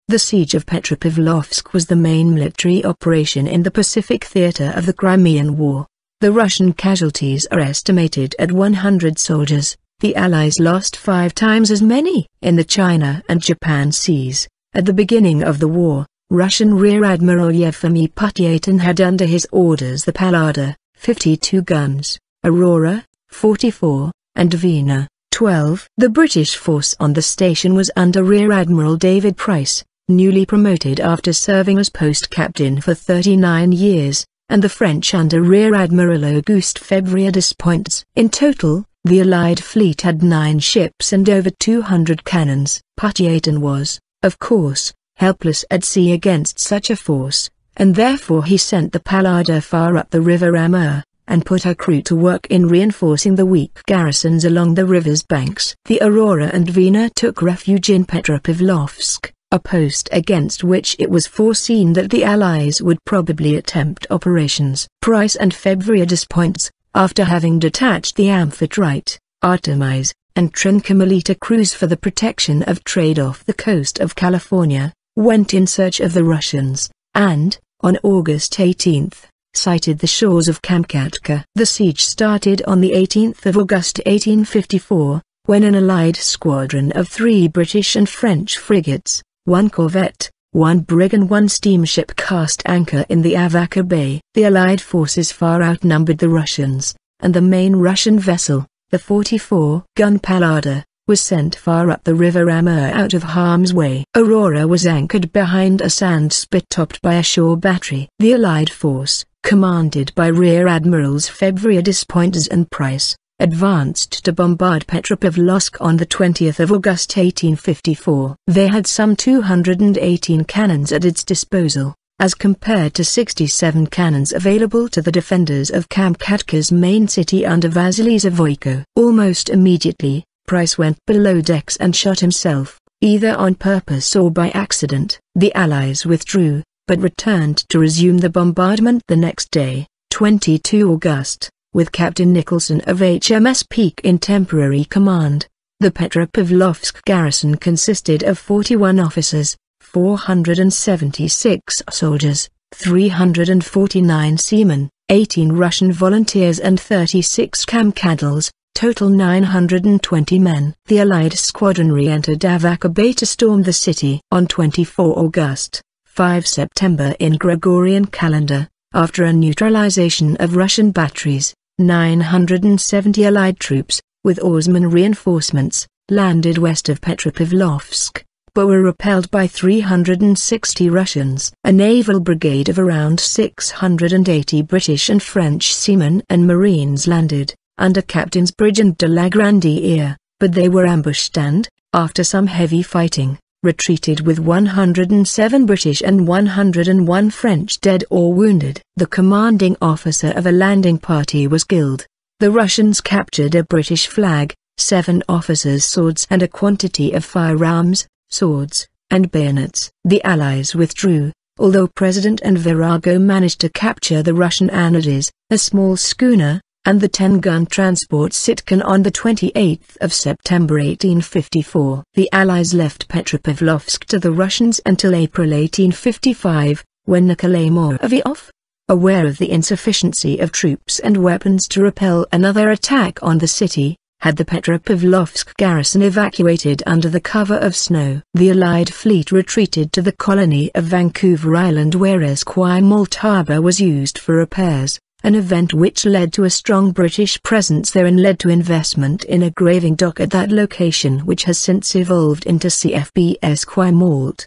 The Siege of Petropavlovsk was the main military operation in the Pacific theater of the Crimean War. The Russian casualties are estimated at 100 soldiers. The Allies lost 5 times as many in the China and Japan seas. At the beginning of the war, Russian Rear-Admiral Yevfimy Putyatin had under his orders the Pallada, 52 guns, Aurora, 44, and Dvina, 12. The British force on the station was under Rear-Admiral David Price, newly promoted after serving as post captain for 39 years, and the French under Rear-Admiral Auguste Febvrier-Despointes. In total, the Allied fleet had 9 ships and over 200 cannons. Putyatin was, of course, helpless at sea against such a force, and therefore he sent the Pallada far up the river Amur, and put her crew to work in reinforcing the weak garrisons along the river's banks. The Aurora and Dvina took refuge in Petropavlovsk, a post against which it was foreseen that the Allies would probably attempt operations. Price and Febvrier-Despointes, after having detached the Amphitrite, Artémise, and Trincomalee to cruise for the protection of trade off the coast of California, went in search of the Russians, and, on August 18, sighted the shores of Kamchatka. The siege started on the 18th of August 1854, when an Allied squadron of 3 British and French frigates, 1 corvette, 1 brig and 1 steamship cast anchor in the Avaka Bay. The Allied forces far outnumbered the Russians, and the main Russian vessel, the 44-gun Pallada, was sent far up the river Amur out of harm's way. Aurora was anchored behind a sand spit topped by a shore battery. The Allied force, commanded by Rear-Admirals Febvrier-Despointes and Price, advanced to bombard Petropavlovsk on the 20th of August 1854. They had some 218 cannons at its disposal, as compared to 67 cannons available to the defenders of Kamchatka's main city under Vasily Zavoyko. Almost immediately, Price went below decks and shot himself, either on purpose or by accident. The Allies withdrew, but returned to resume the bombardment the next day, 22 August, with Captain Nicholson of HMS Peak in temporary command. The Petropavlovsk garrison consisted of 41 officers, 476 soldiers, 349 seamen, 18 Russian volunteers and 36 Kamchadals, total 920 men. The Allied squadron re-entered Avaka Bay to storm the city. On 24 August, 5 September in Gregorian calendar, after a neutralization of Russian batteries, 970 Allied troops, with oarsmen reinforcements, landed west of Petropavlovsk, but were repelled by 360 Russians. A naval brigade of around 680 British and French seamen and marines landed, under Captains Bridge and de la Grandière, but they were ambushed and, after some heavy fighting, retreated with 107 British and 101 French dead or wounded. The commanding officer of a landing party was killed. The Russians captured a British flag, 7 officers' swords and a quantity of firearms, swords, and bayonets. The Allies withdrew, although President and Virago managed to capture the Russian Artémise, a small schooner, and the 10-gun transport Sitkan on the 28th of September 1854. The Allies left Petropavlovsk to the Russians until April 1855, when Nikolai Muravyov, aware of the insufficiency of troops and weapons to repel another attack on the city, had the Petropavlovsk garrison evacuated under the cover of snow. The Allied fleet retreated to the colony of Vancouver Island, where Esquimalt Harbor was used for repairs, an event which led to a strong British presence there and led to investment in a graving dock at that location, which has since evolved into CFB Esquimalt.